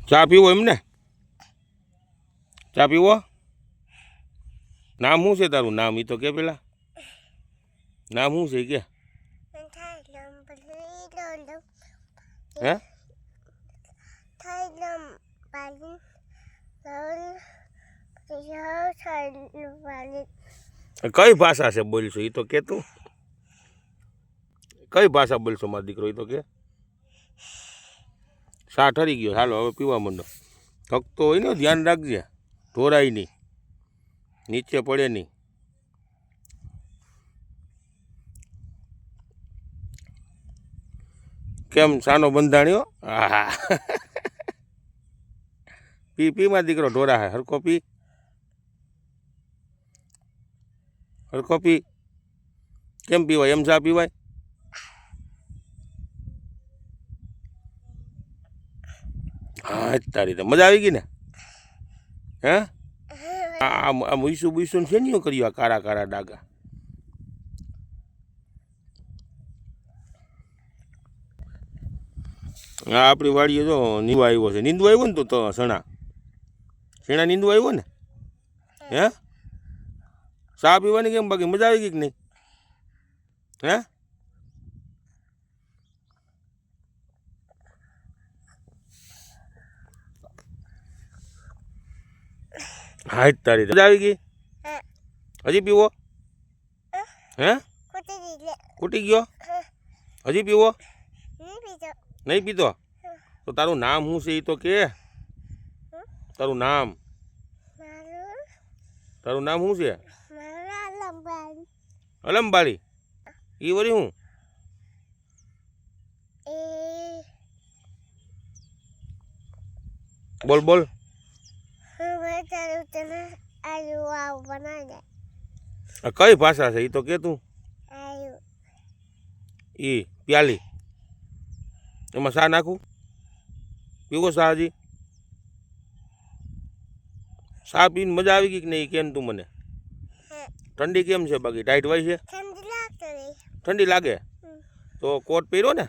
ચા પીવો એમ ને? ચા પીવો? નામ શું છે તારું? નામ એ તો કે પેલા નામ શું છે કે? હે? કઈ ભાષા છે બોલશો એ તો કે તું? કઈ ભાષા બોલશો મારો દીકરો એ તો કે? સા ઠરી ગયો, હાલો હવે પીવા માંડો. થકતો હોય ને ધ્યાન રાખજે, ઢોરાય નહીં, નીચે પડે નહીં. કેમ સાનો બંધાણ્યો? હા પી પીમાં દીકરો ઢોરા હે, હરખો પી, હરખો પી. કેમ પીવાય? એમ ચા પીવાય? હા તારી તો મજા આવી ગઈ ને? હે? આ મૂઈસું બુઈસું છે ને કર્યું આ કાળા કાળા ડાગા? હા આપણી વાડીએ જો નીંદવા આવ્યો છે. નીંદવા આવ્યો ને તો સણા શેણા નીંદવા આવ્યો ને? હે? ચા પીવાની કેમ બાકી મજા આવી ગઈ કે નહીં? હે? હા તારી મજા આવી ગઈ? હજી પીવો? હે? ખૂટી ગયો? હજી પીવો? નહીં પીતો? તો તારું નામ શું છે એ તો કે? તારું નામ શું છે? અલમબાડી. એ વળી હું? બોલ બોલ. કઈ ભાષા છે એ તો કે તું? ઈ પ્યાલી એમાં શા નાખું? પીવો શા હજી? શા પીને મજા આવી ગઈ કે નહીં કેમ તું મને? ઠંડી કેમ છે બાકી? ટાઈટ હોય છે? ઠંડી લાગે તો કોટ પહેર્યો ને?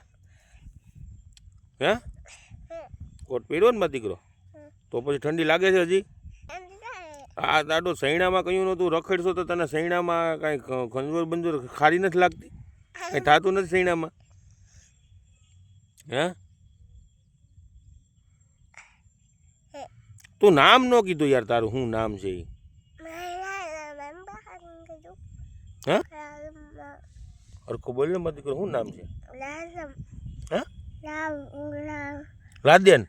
હે? કોટ પહેર્યો ને મારો દીકરો? તો પછી ઠંડી લાગે છે હજી? આ દાડો સૈણામાં કહ્યું નતું રખડશો તો તને સૈણામાં કાંઈ ખંજોર બંજોર ખારી નથી લાગતી? કંઈ થતું નથી સૈણામાં? હે? તું નામ ન કીધું યાર, તારું શું નામ છે એ? હે? હરખો બોલ ને મારો દીકરો, શું નામ છે? હે? લાદેન?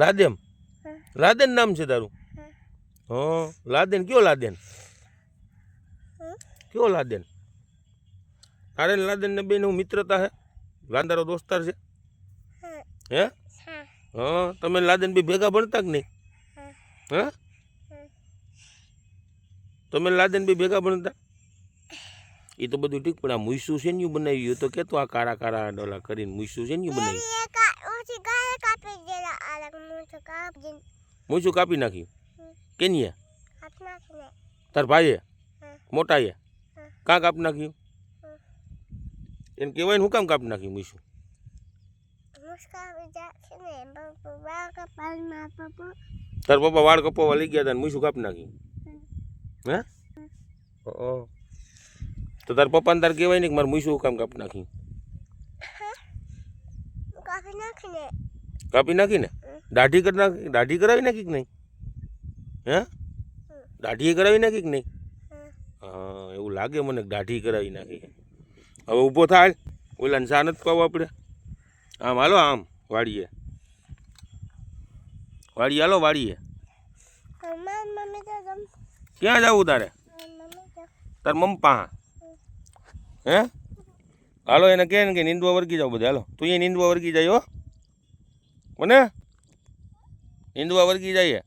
લાદેમ? લાદેન નામ છે તારું? હા લાદેન. કયો લાદેન? કયો લાદેન? તારે લાદેન ને બેન હું મિત્રતા હે? લાંદારો દોસ્તાર છે? હે? હા તમે લાદેન બી ભેગા ભણતા કે નહીં? હે? તમે લાદેન બી ભેગા ભણતા? એ તો બધું ઠીક, પણ આ મૂઈસું છે ને બનાવ્યું તો કેતો આ કાળા કાળા ડોલા કરીને મૂઈસું છે ને બનાવ્યું? મૂઈસું કાપી નાખ્યું? કેનીએ? તાર ભાઈએ? મોટાએ? કાં કાપી નાખ્યું? એને કહેવાય ને હું કામ કાપી નાખ્યું મૂઈસું? તાર પપ્પા વાળ કપાવવા લઈ ગયા હતા ને મૂઈસું કાપી નાખ્યું? હે? તો તાર પપ્પાને તાર કહેવાય ને કે મારે મૂઈસું કામ કાપી નાખ્યું? કાપી નાખીને દાઢી કરી નાખી? દાઢી કરાવી નાખી કે નહીં? હે? દાઢી કરાવી નાખી કે નહીં? હા એવું લાગે મને દાઢી કરાવી નાખી. હવે ઊભો થાય, ઓલાને શા નથી પાવું આપણે? આમ હાલો, આમ વાળીએ વાળીએ, હાલો વાળીએ. ક્યાં જવું તારે? તાર મમ્પા? હે? હાલો એને કહે ને કે નીંદવા વર્ગી જાવ બધા. હાલો તું અહીંયા નીંદવા વર્ગી જાય હો, મને નીંદવા વર્ગી જાય.